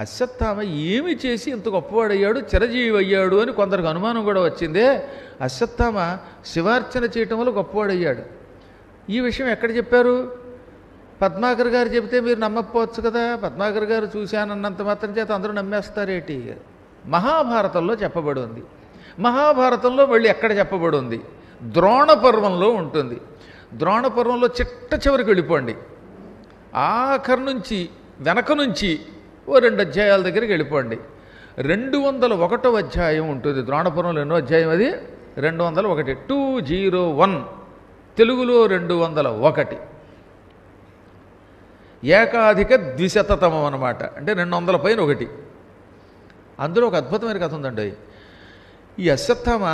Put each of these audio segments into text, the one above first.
అశ్వత్థామ ఏమి చేసి ఇంత గొప్పవాడయ్యాడు, చిరజీవి అయ్యాడు అని కొందరికి అనుమానం కూడా వచ్చిందే. అశ్వత్థామ శివార్చన చేయటం వల్ల గొప్పవాడయ్యాడు. ఈ విషయం ఎక్కడ చెప్పారు? పద్మాకర్ గారు చెబితే మీరు నమ్మకపోవచ్చు కదా. పద్మాకర్ గారు చూశానన్నంత మాత్రం చేత అందరూ నమ్మేస్తారేటి? మహాభారతంలో చెప్పబడి ఉంది. మహాభారతంలో మళ్ళీ ఎక్కడ చెప్పబడి ఉంది? ద్రోణ పర్వంలో ఉంటుంది. ద్రోణ పర్వంలో చిట్ట చివరికి వెళ్ళిపోండి. ఆఖరి నుంచి వెనక నుంచి ఓ 2 అధ్యాయాల దగ్గరికి వెళ్ళిపోండి. 201వ అధ్యాయం ఉంటుంది ద్రోణపర్వంలో. ఎన్నో అధ్యాయం అది? 201. 201 తెలుగులో 201. ఏకాధిక ద్విశతతమం అన్నమాట. అంటే 200 పైన 1. అందులో ఒక అద్భుతమైన కథ ఉందండి. ఈ అశ్వత్థామ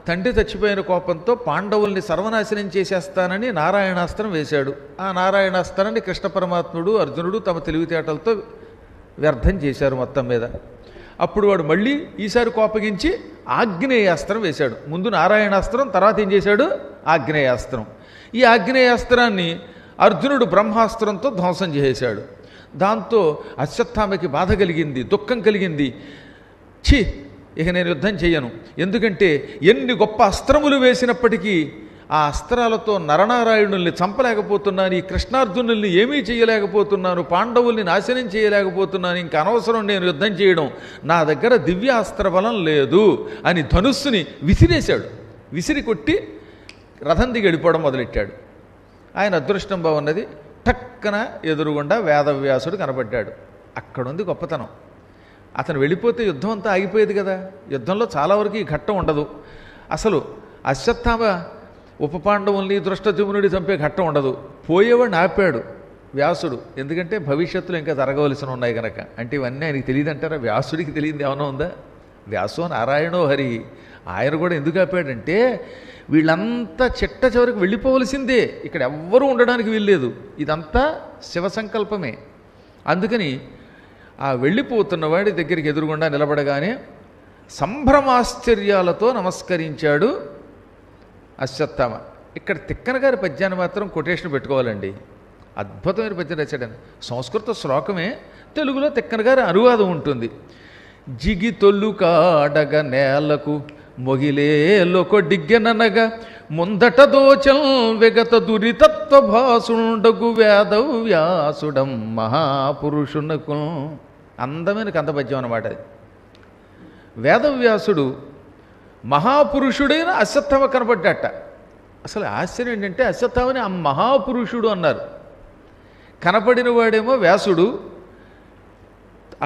తండ్రి చచ్చిపోయిన కోపంతో పాండవుల్ని సర్వనాశనం చేసేస్తానని నారాయణాస్త్రం వేశాడు. ఆ నారాయణాస్త్రాన్ని కృష్ణ పరమాత్ముడు అర్జునుడు తమ తెలివితేటలతో వ్యర్థం చేశారు మొత్తం మీద. అప్పుడు వాడు మళ్ళీ ఈసారి కోపగించి ఆగ్నేయాస్త్రం వేశాడు. ముందు నారాయణాస్త్రం, తర్వాత ఏం చేశాడు? ఆగ్నేయాస్త్రం. ఈ ఆగ్నేయాస్త్రాన్ని అర్జునుడు బ్రహ్మాస్త్రంతో ధ్వంసం చేశాడు. దాంతో అశ్వత్థామకి బాధ కలిగింది, దుఃఖం కలిగింది. ఛీ, ఇక నేను యుద్ధం చెయ్యను. ఎందుకంటే ఎన్ని గొప్ప అస్త్రములు వేసినప్పటికీ ఆ అస్త్రాలతో నరనారాయణుల్ని చంపలేకపోతున్నాను, ఈ కృష్ణార్జునుల్ని ఏమీ చేయలేకపోతున్నాను, పాండవుల్ని నాశనం చేయలేకపోతున్నాను, ఇంకా అనవసరం నేను యుద్ధం చేయడం, నా దగ్గర దివ్యాస్త్ర బలం లేదు అని ధనుస్సుని విసిరేశాడు. విసిరి కొట్టి రథం దిగి వెళ్ళిపోవడం మొదలెట్టాడు. ఆయన అదృష్టం బాగున్నది, టక్కన ఎదురుగుండా వేదవ్యాసుడు కనబడ్డాడు. అక్కడుంది గొప్పతనం. అతను వెళ్ళిపోతే యుద్ధం అంతా ఆగిపోయేది కదా. యుద్ధంలో చాలా వరకు ఈ ఘట్టం ఉండదు. అసలు అశ్వత్థామ ఉపపాండవుల్ని దృష్టజుమ్నుడి చంపే ఘట్టం ఉండదు. పోయేవాడిని ఆపాడు వ్యాసుడు. ఎందుకంటే భవిష్యత్తులో ఇంకా జరగవలసిన ఉన్నాయి కనుక. అంటే ఇవన్నీ ఆయనకి తెలియదంటారా? వ్యాసుడికి తెలియదు ఏమైనా ఉందా? వ్యాసో నారాయణో హరి. ఆయన కూడా ఎందుకు ఆపాడంటే వీళ్ళంతా చిట్ట చివరికి వెళ్ళిపోవలసిందే, ఇక్కడ ఎవ్వరూ ఉండడానికి వీల్లేదు, ఇదంతా శివ సంకల్పమే. అందుకని ఆ వెళ్ళిపోతున్న వాడి దగ్గరికి ఎదురుగుండా నిలబడగానే సంభ్రమాశ్చర్యాలతో నమస్కరించాడు అశ్వత్థామ. ఇక్కడ తిక్కన గారి పద్యాన్ని మాత్రం కొటేషన్ పెట్టుకోవాలండి. అద్భుతమైన పద్యం రాశాడని. సంస్కృత శ్లోకమే, తెలుగులో తిక్కన గారి అనువాదం ఉంటుంది. జిగి తొల్లు కాడగ నేలకు మొగిలేలొక డిగ్గెననగా ముందట దోచం వెగత దురితత్వ భాసుండగు వేదవ్యాసుడం మహాపురుషునకు. అందమైన కందపద్యం అన్నమాట అది. వేదవ్యాసుడు మహాపురుషుడైన అశ్వత్థామ కనబడ్డట. అసలు ఆశ్చర్యం ఏంటంటే అశ్వత్థామని ఆ మహాపురుషుడు అన్నారు. కనపడిన వాడేమో వ్యాసుడు,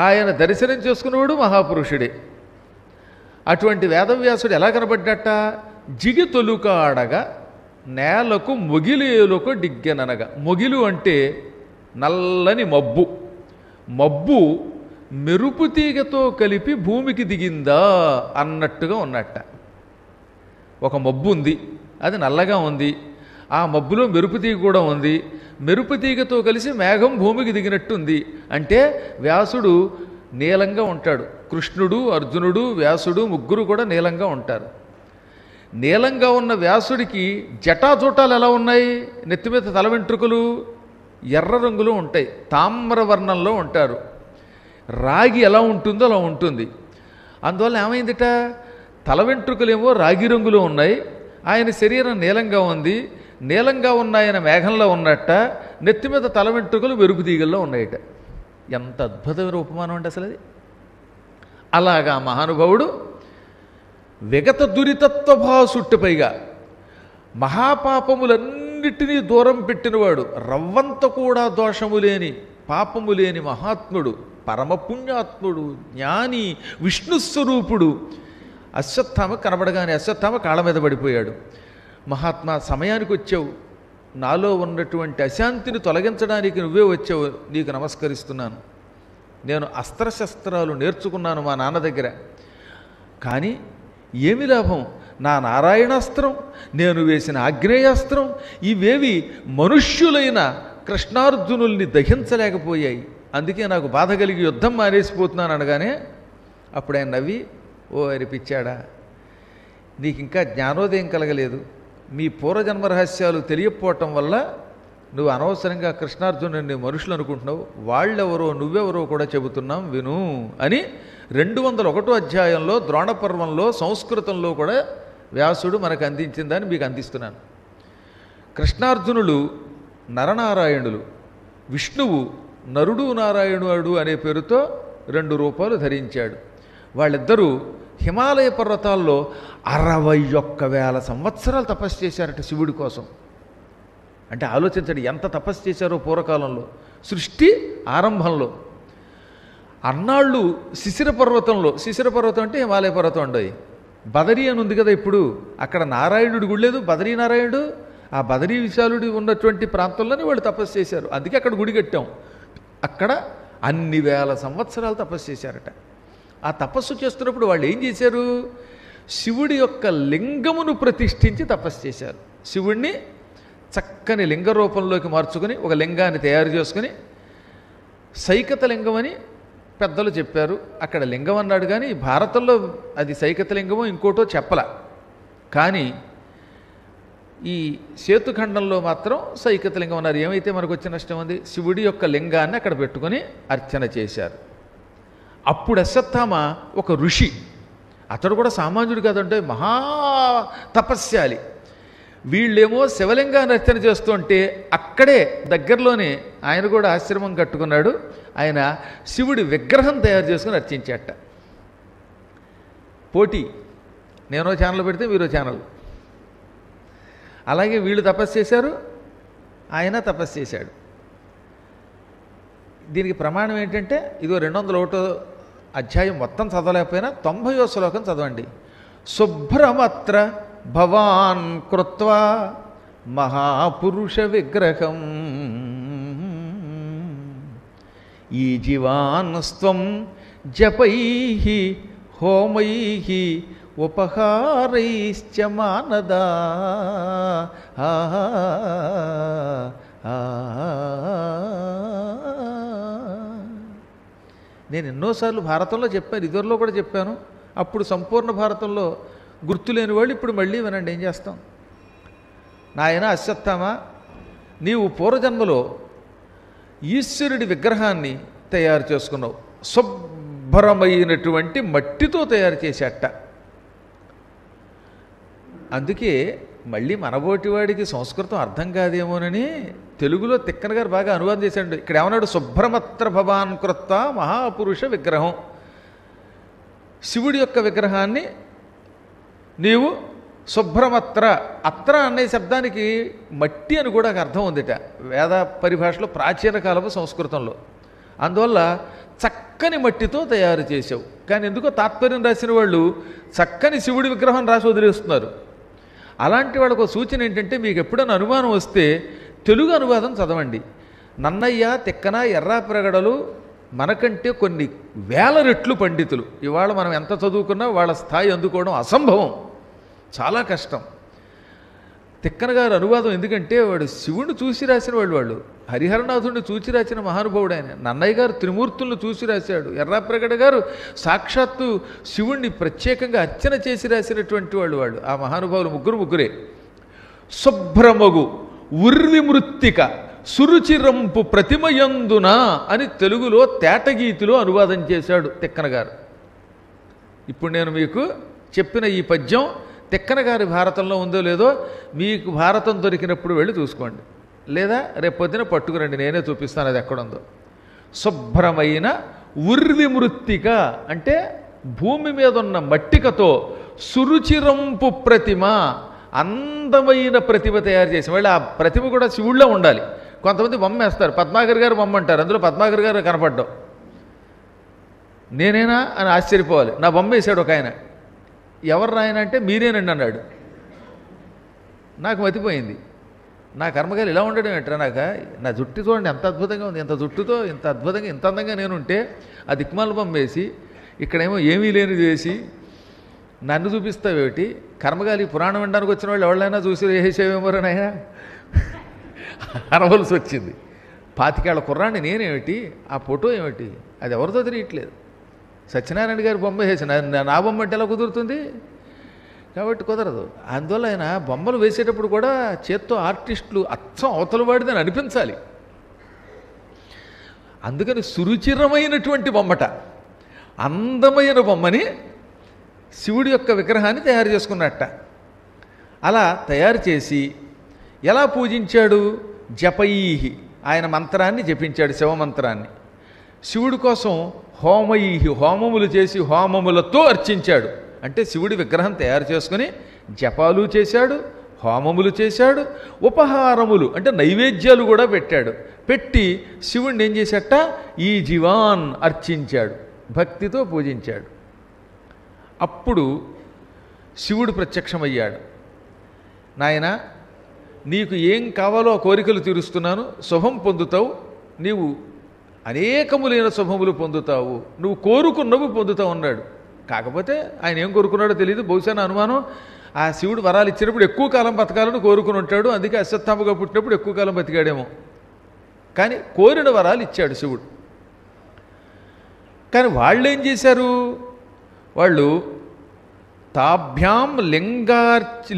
ఆయన దర్శనం చేసుకున్నవాడు మహాపురుషుడే. అటువంటి వేదవ్యాసుడు ఎలా కనబడ్డట? జిగి తొలుకాడగా నేలకు మొగిలేలకు డిగ్గెననగా. మొగిలు అంటే నల్లని మబ్బు. మబ్బు మెరుపు తీగతో కలిపి భూమికి దిగిందా అన్నట్టుగా ఉన్నట్ట. ఒక మబ్బు ఉంది, అది నల్లగా ఉంది. ఆ మబ్బులో మెరుపు తీగ కూడా ఉంది. మెరుపు తీగతో కలిసి మేఘం భూమికి దిగినట్టుంది. అంటే వ్యాసుడు నీలంగా ఉంటాడు. కృష్ణుడు, అర్జునుడు, వ్యాసుడు ముగ్గురు కూడా నీలంగా ఉంటారు. నీలంగా ఉన్న వ్యాసుడికి జటాజూటాలు ఎలా ఉన్నాయి? నెత్తిమీద తల వెంట్రుకలు ఎర్ర రంగులో ఉంటాయి, తామ్రవర్ణంలో ఉంటారు. రాగి ఎలా ఉంటుందో అలా ఉంటుంది. అందువల్ల ఏమైందిట? తల వెంట్రుకలేమో రాగి రంగులో ఉన్నాయి, ఆయన శరీరం నీలంగా ఉంది. నీలంగా ఉన్న ఆయన మేఘంలో ఉన్నట్ట, నెత్తి మీద తల వెంట్రుకలు వెరుపు తీగల్లో ఉన్నాయట. ఎంత అద్భుతమైన ఉపమానం అంటే అసలు అది. అలాగా మహానుభావుడు విగత దురితత్వ భాసుట్టు, పైగా మహాపాపములన్నిటినీ దూరం పెట్టినవాడు, రవ్వంత కూడా దోషము లేని పాపము లేని మహాత్ముడు, పరమపుణ్యాత్ముడు, జ్ఞాని, విష్ణుస్వరూపుడు అశ్వత్థామ కనబడగానే అశ్వత్థామ కాళ్ళ మీద పడిపోయాడు. మహాత్మా, సమయానికి వచ్చావు, నాలో ఉన్నటువంటి అశాంతిని తొలగించడానికి నువ్వే వచ్చావు, నీకు నమస్కరిస్తున్నాను. నేను అస్త్రశస్త్రాలు నేర్చుకున్నాను మా నాన్న దగ్గర, కానీ ఏమి లాభం? నా నారాయణాస్త్రం, నేను వేసిన ఆగ్నేయాస్త్రం ఇవేవి మనుష్యులైన కృష్ణార్జునుల్ని దహించలేకపోయాయి. అందుకే నాకు బాధ కలిగి యుద్ధం మానేసిపోతున్నాను అనగానే అప్పుడు ఆయన నవ్వి, ఓ అరిపిచ్చాడా, నీకు ఇంకా జ్ఞానోదయం కలగలేదు. మీ పూర్వజన్మ రహస్యాలు తెలియకపోవటం వల్ల నువ్వు అనవసరంగా కృష్ణార్జునుడిని మనుషులు అనుకుంటున్నావు, వాళ్ళెవరో నువ్వెవరో కూడా చెబుతున్నాం విను అని 201 అధ్యాయంలో ద్రోణపర్వంలో సంస్కృతంలో కూడా వ్యాసుడు మనకు అందించిందని మీకు అందిస్తున్నాను. కృష్ణార్జునులు నరనారాయణులు, విష్ణువు నరుడు నారాయణుడు అనే పేరుతో 2 రూపాలు ధరించాడు. వాళ్ళిద్దరూ హిమాలయ పర్వతాల్లో 61,000 సంవత్సరాలు తపస్సు చేశారట శివుడి కోసం. అంటే ఆలోచించండి ఎంత తపస్సు చేశారో పూర్వకాలంలో, సృష్టి ఆరంభంలో. అన్నాళ్ళు శిశిర పర్వతం అంటే హిమాలయ పర్వతం ఉండవు. బదరీ అని ఉంది కదా ఇప్పుడు, అక్కడ నారాయణుడి గుడి లేదు, బదరీ నారాయణుడు. ఆ బదరీ విశాలుడి ఉన్నటువంటి ప్రాంతంలోనే వాళ్ళు తపస్సు చేశారు. అందుకే అక్కడ గుడి కట్టాం. అక్కడ అన్ని వేల సంవత్సరాలు తపస్సు చేశారట. ఆ తపస్సు చేస్తున్నప్పుడు వాళ్ళు ఏం చేశారు? శివుడి యొక్క లింగమును ప్రతిష్ఠించి తపస్సు చేశారు. శివుణ్ణి చక్కని లింగ రూపంలోకి మార్చుకుని ఒక లింగాన్ని తయారు చేసుకుని, సైకత లింగం అని పెద్దలు చెప్పారు. అక్కడ లింగం అన్నాడు కానీ భారతంలో అది సైకత లింగమో ఇంకోటో చెప్పల. కానీ ఈ సేతుఖండంలో మాత్రం సైకత లింగం అన్నారు. ఏమైతే మనకు వచ్చిన నష్టం ఉంది? శివుడి యొక్క లింగాన్ని అక్కడ పెట్టుకుని అర్చన చేశారు. అప్పుడు అశ్వత్థామ ఒక ఋషి, అతడు కూడా సామాన్యుడు కాదంటే మహా తపస్యాలి. వీళ్ళేమో శివలింగాన్ని అర్చన చేస్తుంటే అక్కడే దగ్గరలోనే ఆయన కూడా ఆశ్రమం కట్టుకున్నాడు. ఆయన శివుడి విగ్రహం తయారు చేసుకుని అర్చించాట. పోటీ, నేనో ఛానల్ పెడితే మీరో ఛానల్. అలాగే వీళ్ళు తపస్సు చేశారు, ఆయన తపస్సు చేశాడు. దీనికి ప్రమాణం ఏంటంటే ఇదో 201 అధ్యాయం మొత్తం చదవలేకపోయినా 90వ శ్లోకం చదవండి. శుభ్రమత్ర భవాన్ కృత్వా మహాపురుష విగ్రహం ఈ జీవాన్ స్త్వం జపైః హోమైః ఉపహారైశ్చ మానదా. నేను ఎన్నోసార్లు భారతంలో చెప్పాను, ఇదివరలో కూడా చెప్పాను. అప్పుడు సంపూర్ణ భారతంలో గుర్తులేని వాళ్ళు ఇప్పుడు మళ్ళీ వినండి, ఏం చేస్తాం. నాయన అశ్వత్థామ, నీవు పూర్వజన్మలో ఈశ్వరుడి విగ్రహాన్ని తయారు చేసుకున్నావు. శుభ్రమైనటువంటి మట్టితో తయారు చేసేట. అందుకే మళ్ళీ మనబోటివాడికి సంస్కృతం అర్థం కాదేమోనని తెలుగులో తిక్కన గారు బాగా అనువాదం చేశాడు. ఇక్కడ ఏమన్నాడు? శుభ్రమత్ర భవాన్ కృత్వ మహాపురుష విగ్రహం. శివుడి యొక్క విగ్రహాన్ని నీవు శుభ్రమత్ర, అత్ర అనే శబ్దానికి మట్టి అని కూడా అర్థం ఉందిట వేద పరిభాషలో, ప్రాచీన కాలపు సంస్కృతంలో. అందువల్ల చక్కని మట్టితో తయారు చేసావు. కానీ ఎందుకో తాత్పర్యం రాసిన వాళ్ళు చక్కని శివుడి విగ్రహం రాసి వదిలేస్తున్నారు. అలాంటి వాళ్ళకు సూచన ఏంటంటే, మీకు ఎప్పుడైనా అనుమానం వస్తే తెలుగు అనువాదం చదవండి. నన్నయ్య, తిక్కన, ఎర్రాప్రగడలు మనకంటే కొన్ని వేల రెట్లు పండితులు. ఇవాళ మనం ఎంత చదువుకున్నా వాళ్ళ స్థాయి అందుకోవడం అసంభవం, చాలా కష్టం. తిక్కన గారు అనువాదం ఎందుకంటే వాడు శివుణ్ణి చూసి రాసిన వాళ్ళు హరిహరనాథుడిని చూసి రాసిన మహానుభావుడు ఆయన. నన్నయ్య గారు త్రిమూర్తులను చూసి రాశాడు. ఎర్రాప్రగడ గారు సాక్షాత్తు శివుణ్ణి ప్రత్యేకంగా అర్చన చేసి రాసినటువంటి వాళ్ళు. ఆ మహానుభావులు ముగ్గురే. శుభ్రమగు ఉర్విమృత్తిక సురుచిరంపు ప్రతిమయందున అని తెలుగులో తేటగీతిలో అనువాదం చేశాడు తిక్కన గారు. ఇప్పుడు నేను మీకు చెప్పిన ఈ పద్యం తిక్కన గారి భారతంలో ఉందో లేదో మీకు భారతం దొరికినప్పుడు వెళ్ళి చూసుకోండి, లేదా రేపొద్దున పట్టుకురండి, నేనే చూపిస్తాను అది ఎక్కడుందో. శుభ్రమైన ఉర్విమృత్తిక అంటే భూమి మీద ఉన్న మట్టికతో సురుచిరంపు ప్రతిమ, అందమైన ప్రతిమ తయారు చేసి, మళ్ళీ ఆ ప్రతిమ కూడా శివుళ్ళో ఉండాలి. కొంతమంది బొమ్మ వేస్తారు, పద్మాకర్ గారు బొమ్మ అంటారు, అందులో పద్మాకర్ గారు కనపడ్డాం. నేనేనా అని ఆశ్చర్యపోవాలి. నా బొమ్మ వేశాడు ఒక ఆయన. ఎవరు రాయన అంటే మీరేనండి అన్నాడు. నాకు మతిపోయింది. నా కర్మకాయలు ఇలా ఉండడం ఏంట్రా, నా జుట్టు చూడండి ఎంత అద్భుతంగా ఉంది, ఎంత జుట్టుతో ఇంత అద్భుతంగా ఇంత అందంగా నేనుంటే ఆ దిక్మాల బొమ్మ వేసి ఇక్కడేమో ఏమీ లేనిది వేసి నన్ను చూపిస్తావేమిటి? కర్మగాలి పురాణం వినడానికి వచ్చిన వాళ్ళు ఎవరైనా చూసి వేసేవేమోరని ఆయన అనవలసి వచ్చింది. 25 ఏళ్ల కుర్రాన్ని నేనేమిటి, ఆ ఫోటో ఏమిటి, అది ఎవరితో తెలియట్లేదు. సత్యనారాయణ గారి బొమ్మ వేసి నా బొమ్మ అంటే ఎలా కుదురుతుంది? కాబట్టి కుదరదు. అందువల్ల ఆయన బొమ్మలు వేసేటప్పుడు కూడా చేత్తో ఆర్టిస్టులు అచ్చం అవతల వాడిదని అనిపించాలి. అందుకని సురుచిరమైనటువంటి బొమ్మట, అందమైన బొమ్మని శివుడి యొక్క విగ్రహాన్ని తయారు చేసుకున్నట్ట. అలా తయారు చేసి ఎలా పూజించాడు? జపైహి, ఆయన మంత్రాన్ని జపించాడు, శివమంత్రాన్ని. శివుడి కోసం హోమైహి, హోమములు చేసి హోమములతో అర్చించాడు. అంటే శివుడి విగ్రహం తయారు చేసుకుని జపాలు చేశాడు, హోమములు చేశాడు, ఉపహారములు అంటే నైవేద్యాలు కూడా పెట్టాడు. పెట్టి శివుడిని ఏం చేశాట? ఈ జీవాన్ అర్చించాడు, భక్తితో పూజించాడు. అప్పుడు శివుడు ప్రత్యక్షమయ్యాడు. నాయన, నీకు ఏం కావాలో ఆ కోరికలు తీరుస్తున్నాను, శుభం పొందుతావు, నీవు అనేకములైన శుభములు పొందుతావు, నువ్వు కోరుకున్నవి పొందుతావు అన్నాడు. కాకపోతే ఆయన ఏం కోరుకున్నాడో తెలియదు. బహుశా నా అనుమానం ఆ శివుడు వరాలు ఇచ్చినప్పుడు ఎక్కువ కాలం బతకాలని కోరుకుని ఉంటాడు. అందుకే అశ్వత్థామగా పుట్టినప్పుడు ఎక్కువ కాలం బతికాడేమో. కానీ కోరిన వరాలు ఇచ్చాడు శివుడు. కానీ వాళ్ళు ఏం చేశారు? వాళ్ళు తాభ్యాం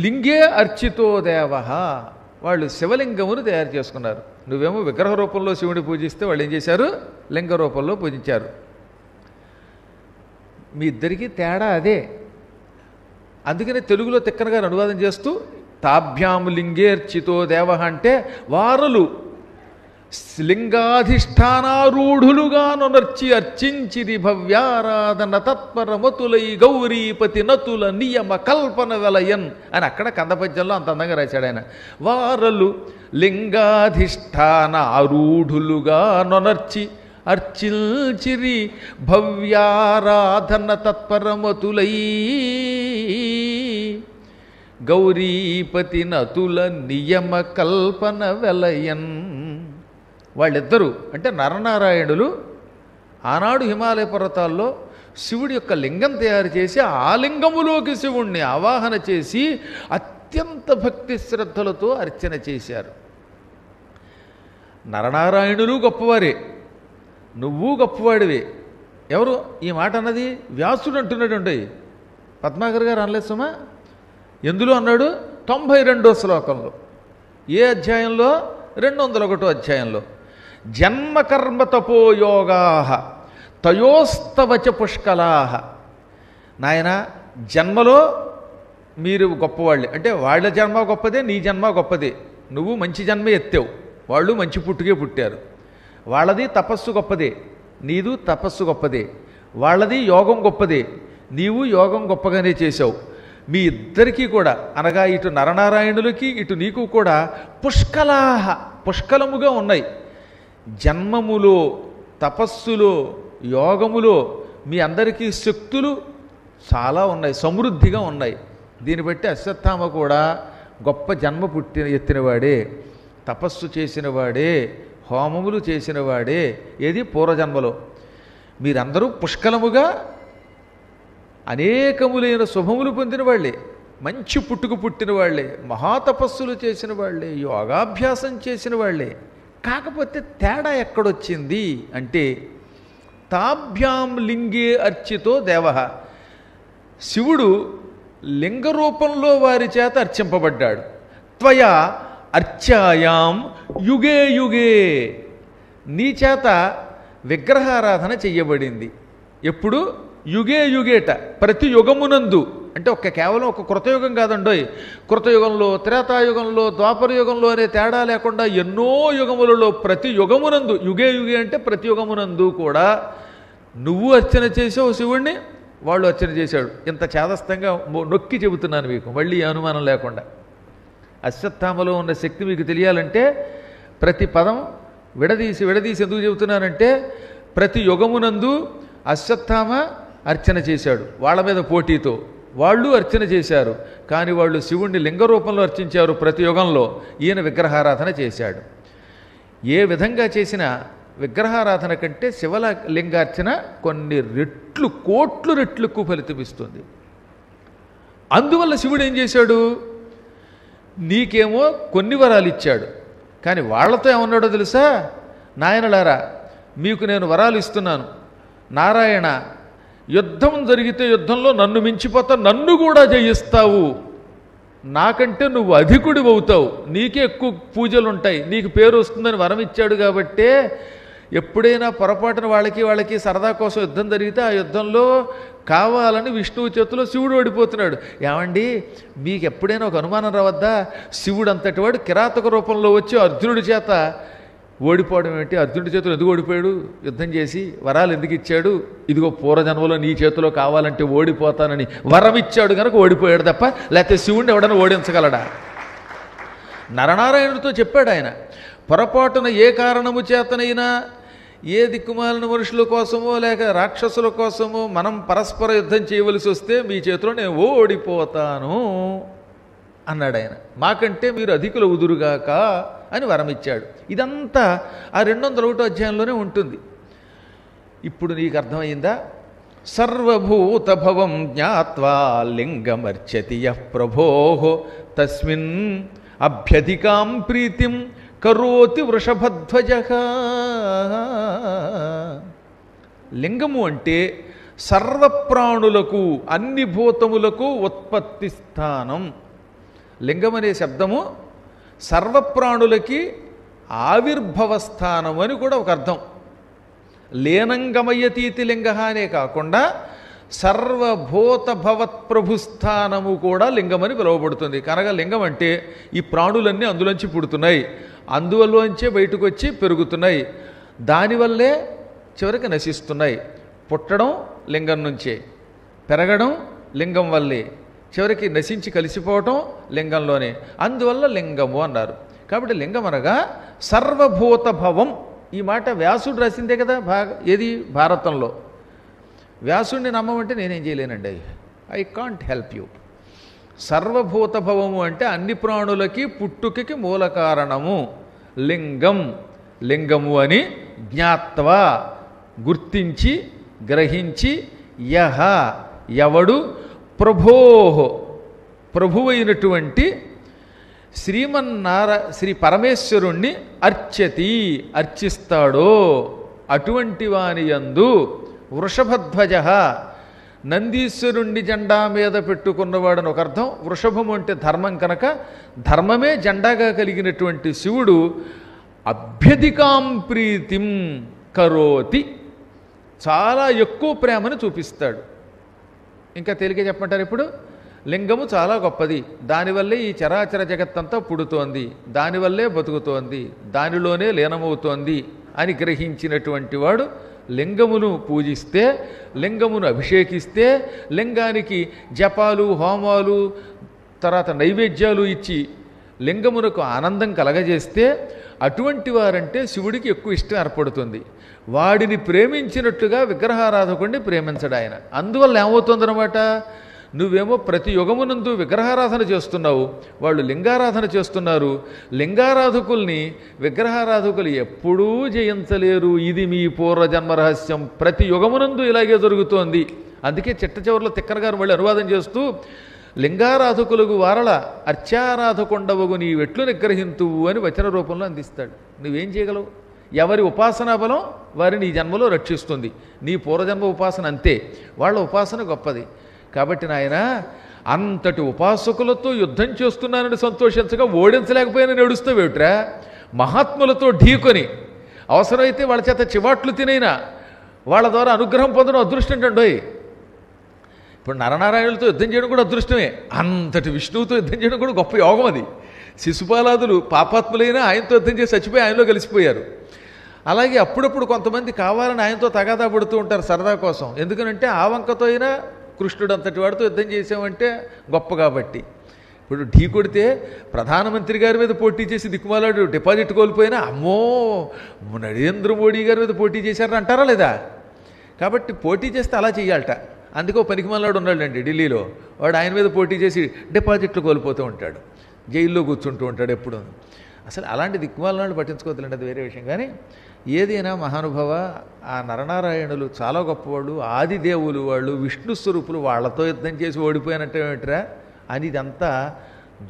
లింగే అర్చితో దేవ, వాళ్ళు శివలింగమును తయారు చేసుకున్నారు. నువ్వేమో విగ్రహ రూపంలో శివుడిని పూజిస్తే వాళ్ళు ఏం చేశారు? లింగ రూపంలో పూజించారు. మీ ఇద్దరికీ తేడా అదే. అందుకనే తెలుగులో తిక్కనగా అనువాదం చేస్తూ తాభ్యాం లింగేర్చితో దేవ అంటే వారులు లింగాధిష్టానారూఢులుగా నొనర్చి అర్చించిది భవ్యారాధన తత్పరమతులై గౌరీపతి నతుల నియమ కల్పన వెలయన్ అని అక్కడ కందపద్యంలో అంత అందంగా రాశాడు ఆయన. వారలు లింగాధిష్టానారూఢులుగా నొనర్చి అర్చిల్చిరి భవ్యారాధన తత్పరమతులై గౌరీపతి నతుల నియమ కల్పన వెలయన్. వాళ్ళిద్దరూ అంటే నరనారాయణులు ఆనాడు హిమాలయ పర్వతాల్లో శివుడి యొక్క లింగం తయారు చేసి ఆ లింగములోకి శివుణ్ణి ఆవాహన చేసి అత్యంత భక్తి శ్రద్ధలతో అర్చన చేశారు. నరనారాయణులు గొప్పవారే, నువ్వు గొప్పవాడివే. ఎవరు ఈ మాట అన్నది? వ్యాసుడు అంటున్నాడు. పద్మాకర్ గారు అనలేదు సుమా. ఎందులో అన్నాడు? 92వ శ్లోకంలో. ఏ అధ్యాయంలో? 201వ అధ్యాయంలో. జన్మకర్మ తపోయోగా తయోస్తవచ పుష్కలాహ. నాయన, జన్మలో మీరు గొప్పవాళ్ళే. అంటే వాళ్ళ జన్మ గొప్పదే, నీ జన్మ గొప్పదే. నువ్వు మంచి జన్మ ఎత్తావు, వాళ్ళు మంచి పుట్టుకే పుట్టారు. వాళ్ళది తపస్సు గొప్పదే, నీదు తపస్సు గొప్పదే. వాళ్ళది యోగం గొప్పదే, నీవు యోగం గొప్పగానే చేశావు. మీ ఇద్దరికీ కూడా అనగా ఇటు నరనారాయణులకి ఇటు నీకు కూడా పుష్కలాహ పుష్కలముగా ఉన్నాయి. జన్మములో, తపస్సులో, యోగములో మీ అందరికీ శక్తులు చాలా ఉన్నాయి, సమృద్ధిగా ఉన్నాయి. దీన్ని బట్టి అశ్వత్థామ కూడా గొప్ప జన్మ ఎత్తినవాడే, తపస్సు చేసినవాడే, హోమములు చేసినవాడే. ఏది? పూర్వజన్మలో. మీరందరూ పుష్కలముగా అనేకములైన శుభములు పొందిన వాళ్ళే, మంచి పుట్టుకు పుట్టిన వాళ్ళే, మహాతపస్సులు చేసిన వాళ్ళే, యోగాభ్యాసం చేసిన వాళ్ళే. కాకపోతే తేడా ఎక్కడొచ్చింది అంటే తాభ్యాం లింగే అర్చితో దేవ. శివుడు లింగ రూపంలో వారి చేత అర్చింపబడ్డాడు. త్వయా అర్చాయాం యుగే యుగే, నీ చేత విగ్రహారాధన చెయ్యబడింది. ఎప్పుడు? యుగే యుగేట, ప్రతి యుగమునందు. అంటే కేవలం ఒక కృతయుగం కాదండోయ్. కృతయుగంలో, త్రేతాయుగంలో, ద్వాపర యుగంలో అనే తేడా లేకుండా ఎన్నో యుగములలో ప్రతి యుగమునందు, యుగే యుగే అంటే ప్రతి యుగమునందు కూడా నువ్వు అర్చన చేసావు శివుణ్ణి, వాళ్ళు అర్చన చేశాడు. ఇంత చేదస్తంగా నొక్కి చెబుతున్నాను మీకు, మళ్ళీ అనుమానం లేకుండా. అశ్వత్థామలో ఉన్న శక్తి మీకు తెలియాలంటే ప్రతి పదం విడదీసి ఎందుకు చెబుతున్నానంటే ప్రతి యుగమునందు అశ్వత్థామ అర్చన చేశాడు. వాళ్ళ మీద పోటీతో వాళ్ళు అర్చన చేశారు. కానీ వాళ్ళు శివుణ్ణి లింగ రూపంలో అర్చించారు. ప్రతి యుగంలో ఈయన విగ్రహారాధన చేశాడు. ఏ విధంగా చేసినా విగ్రహారాధన కంటే శివలింగార్చన కొన్ని రెట్లు, కోట్లు రెట్లు ఎక్కువ ఫలితమిస్తుంది. అందువల్ల శివుడు ఏం చేశాడు? నీకేమో కొన్ని వరాలు ఇచ్చాడు, కానీ వాళ్ళతో ఏమన్నాడో తెలుసా? నాయనలారా, మీకు నేను వరాలు ఇస్తున్నాను. నారాయణ యుద్ధం జరిగితే యుద్ధంలో నన్ను మించిపోతా, నన్ను కూడా జయిస్తావు, నాకంటే నువ్వు అధికుడివి అవుతావు, నీకే ఎక్కువ పూజలు ఉంటాయి, నీకు పేరు వస్తుందని వరం ఇచ్చాడు. కాబట్టే ఎప్పుడైనా పొరపాటున వాళ్ళకి సరదా కోసం యుద్ధం జరిగితే ఆ యుద్ధంలో కావాలని విష్ణువు చేతిలో శివుడు ఓడిపోతున్నాడు. ఏమండి, మీకు ఎప్పుడైనా ఒక అనుమానం రావద్దా? శివుడు అంతటి వాడు కిరాతక రూపంలో వచ్చి అర్జునుడి చేత ఓడిపోవడం ఏంటి? అర్జునుడి చేతిలో ఎందుకు ఓడిపోయాడు? యుద్ధం చేసి వరాలు ఎందుకు ఇచ్చాడు? ఇదిగో పూర్వజన్మలో నీ చేతిలో కావాలంటే ఓడిపోతానని వరం ఇచ్చాడు కనుక ఓడిపోయాడు తప్ప, లేకపోతే శివుడిని ఎవడన్నా ఓడించగలడా? నరనారాయణుడితో చెప్పాడు ఆయన, పొరపాటున ఏ కారణము చేతనైనా ఏ దిక్కుమాలిన మనుషుల కోసమో లేక రాక్షసుల కోసమో మనం పరస్పర యుద్ధం చేయవలసి వస్తే మీ చేతిలో నేను ఓడిపోతాను అన్నాడు ఆయన. మాకంటే మీరు అధికులు ఉదురుగాక అని వరం ఇచ్చాడు. ఇదంతా ఆ 201 అధ్యాయంలోనే ఉంటుంది. ఇప్పుడు నీకు అర్థమైందా? సర్వభూతభవం జ్ఞాత్వా లింగమర్చతి యః ప్రభోః తస్మిన్ అభ్యధికాం ప్రీతిం కరోతి వృషభధ్వజః. లింగము అంటే సర్వప్రాణులకు, అన్ని భూతములకు ఉత్పత్తి స్థానం. లింగం అనే శబ్దము సర్వప్రాణులకి ఆవిర్భవ స్థానం అని కూడా ఒక అర్థం. లేనంగమయ్యతీతి లింగ అనే కాకుండా సర్వభూత భవత్ప్రభుస్థానము కూడా లింగమని పిలువబడుతుంది. కనుక లింగం అంటే ఈ ప్రాణులన్నీ అందులోంచి పుడుతున్నాయి, అందువల్లోంచే బయటకు వచ్చి పెరుగుతున్నాయి, దానివల్లే చివరికి నశిస్తున్నాయి. పుట్టడం లింగం నుంచే, పెరగడం లింగం వల్లే, చివరికి నశించి కలిసిపోవటం లింగంలోనే. అందువల్ల లింగము అన్నారు. కాబట్టి లింగం అనగా సర్వభూత భవం. ఈ మాట వ్యాసుడు రాసిందే కదా, ఏది భారతంలో. వ్యాసుడిని నమ్మమంటే నేనేం చేయలేనండి, ఐ కాంట్ హెల్ప్ యూ. సర్వభూత భవము అంటే అన్ని ప్రాణులకి పుట్టుకకి మూల కారణము లింగం. లింగము అని జ్ఞాత్వా గుర్తించి గ్రహించి, యహ ఎవడు ప్రభోః ప్రభువైనటువంటి శ్రీ పరమేశ్వరుణ్ణి అర్చతి అర్చిస్తాడో అటువంటి వాని యందు వృషభధ్వజ నందీశ్వరుణ్ణి జెండా మీద పెట్టుకున్నవాడని ఒక అర్థం. వృషభము అంటే ధర్మం కనుక ధర్మమే జెండాగా కలిగినటువంటి శివుడు అభ్యధికాం ప్రీతిం కరోతి, చాలా ఎక్కువ ప్రేమను చూపిస్తాడు. ఇంకా తేలిక చెప్పమంటారు ఇప్పుడు, లింగము చాలా గొప్పది, దానివల్లే ఈ చరాచర జగత్తంతా పుడుతోంది, దానివల్లే బతుకుతోంది, దానిలోనే లీనమవుతోంది అని గ్రహించినటువంటి వాడు లింగమును పూజిస్తే, లింగమును అభిషేకిస్తే, లింగానికి జపాలు హోమాలు తర్వాత నైవేద్యాలు ఇచ్చి లింగమునకు ఆనందం కలగజేస్తే అటువంటి వారంటే శివుడికి ఎక్కువ ఇష్టం ఏర్పడుతుంది. వాడిని ప్రేమించినట్టుగా విగ్రహారాధకుడిని ప్రేమించడు ఆయన. అందువల్ల ఏమవుతుందన్నమాట, నువ్వేమో ప్రతి యుగమునందు విగ్రహారాధన చేస్తున్నావు, వాళ్ళు లింగారాధన చేస్తున్నారు. లింగారాధకుల్ని విగ్రహారాధకులు ఎప్పుడూ జయించలేరు. ఇది మీ పూర్వజన్మ రహస్యం. ప్రతి యుగమునందు ఇలాగే జరుగుతోంది. అందుకే చిట్ట చివరిలో తిక్కన గారు మళ్ళీ అనువాదం చేస్తూ, లింగారాధకులకు వారల అర్చారాధకుండవగు నీవెట్లు నిగ్రహింతువు అని వచన రూపంలో అందిస్తాడు. నువ్వేం చేయగలవు? ఎవరి ఉపాసనా బలం వారిని ఈ జన్మలో రక్షిస్తుంది. నీ పూర్వజన్మ ఉపాసన అంతే, వాళ్ళ ఉపాసన గొప్పది. కాబట్టి నాయన, అంతటి ఉపాసకులతో యుద్ధం చేస్తున్నానని సంతోషించగా ఓడించలేకపోయినా నడుస్తావేట్రా? మహాత్ములతో ఢీకొని అవసరమైతే వాళ్ళ చేత చివాట్లు తినైనా వాళ్ళ ద్వారా అనుగ్రహం పొందడం అదృష్టం అంటండోయ్. ఇప్పుడు నరనారాయణులతో యుద్ధం చేయడం కూడా అదృష్టమే. అంతటి విష్ణువుతో యుద్ధం చేయడం కూడా గొప్ప యోగం అది. శిశుపాలాదులు పాపాత్ములైనా ఆయనతో యుద్ధం చేసి చచ్చిపోయి ఆయనలో కలిసిపోయారు. అలాగే అప్పుడప్పుడు కొంతమంది కావాలని ఆయనతో తగాదా పడుతూ ఉంటారు సరదా కోసం. ఎందుకనంటే ఆ వంకతో అయినా కృష్ణుడు అంతటి వాడితో యుద్ధం చేసామంటే గొప్ప కాబట్టి. ఇప్పుడు ఢీ కొడితే ప్రధానమంత్రి గారి మీద పోటీ చేసి దిక్కుమాలాడు డిపాజిట్ కోల్పోయినా అమ్మో నరేంద్ర మోడీ గారి మీద పోటీ చేశారని అంటారా లేదా? కాబట్టి పోటీ చేస్తే అలా చెయ్యాలట. అందుకే ఓ పనికిమాలాడు ఉన్నాడండి ఢిల్లీలో, వాడు ఆయన మీద పోటీ చేసి డిపాజిట్లు కోల్పోతూ ఉంటాడు, జైల్లో కూర్చుంటూ ఉంటాడు ఎప్పుడు. అసలు అలాంటి దిక్కుమాలను పట్టించుకోవద్దులండి, అది వేరే విషయం. కానీ ఏదైనా మహానుభావ, ఆ నరనారాయణులు చాలా గొప్పవాళ్ళు, ఆదిదేవులు వాళ్ళు, విష్ణు స్వరూపులు, వాళ్ళతో యుద్ధం చేసి ఓడిపోయినట్టు ఏమిట్రా అని ఇదంతా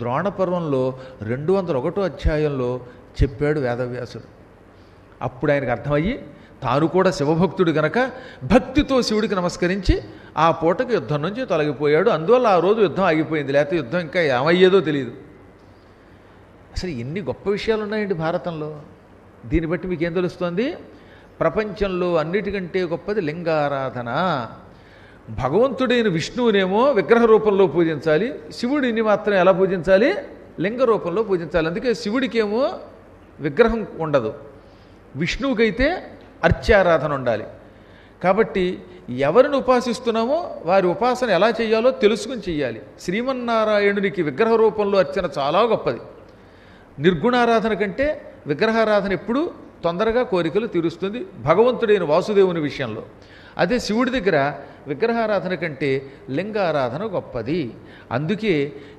ద్రోణపర్వంలో 201వ అధ్యాయంలో చెప్పాడు వేదవ్యాసుడు. అప్పుడు ఆయనకు అర్థమయ్యి తాను కూడా శివభక్తుడు గనక భక్తితో శివుడికి నమస్కరించి ఆ పూటకి యుద్ధం నుంచి తొలగిపోయాడు. అందువల్ల ఆ రోజు యుద్ధం ఆగిపోయింది, లేకపోతే యుద్ధం ఇంకా ఏమయ్యేదో తెలియదు. అసలు ఎన్ని గొప్ప విషయాలు ఉన్నాయండి భారతంలో. దీన్ని బట్టి మీకు ఏం తెలుస్తోంది? ప్రపంచంలో అన్నిటికంటే గొప్పది లింగారాధన. భగవంతుడైన విష్ణువునేమో విగ్రహ రూపంలో పూజించాలి, శివుడిని మాత్రం ఎలా పూజించాలి? లింగ రూపంలో పూజించాలి. అందుకే శివుడికేమో విగ్రహం ఉండదు, విష్ణువుకైతే అర్చారాధన ఉండాలి. కాబట్టి ఎవరిని ఉపాసిస్తున్నామో వారి ఉపాసన ఎలా చేయాలో తెలుసుకుని చెయ్యాలి. శ్రీమన్నారాయణునికి విగ్రహ రూపంలో అర్చన చాలా గొప్పది. నిర్గుణారాధన కంటే విగ్రహారాధన ఎప్పుడూ తొందరగా కోరికలు తీరుస్తుంది భగవంతుడైన వాసుదేవుని విషయంలో. అదే శివుడి దగ్గర విగ్రహారాధన కంటే లింగారాధన గొప్పది. అందుకే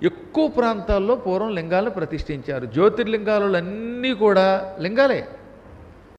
ఎక్కువ ప్రాంతాల్లో పూర్వం లింగాలను ప్రతిష్ఠించారు. జ్యోతిర్లింగాలు అన్నీ కూడా లింగాలే.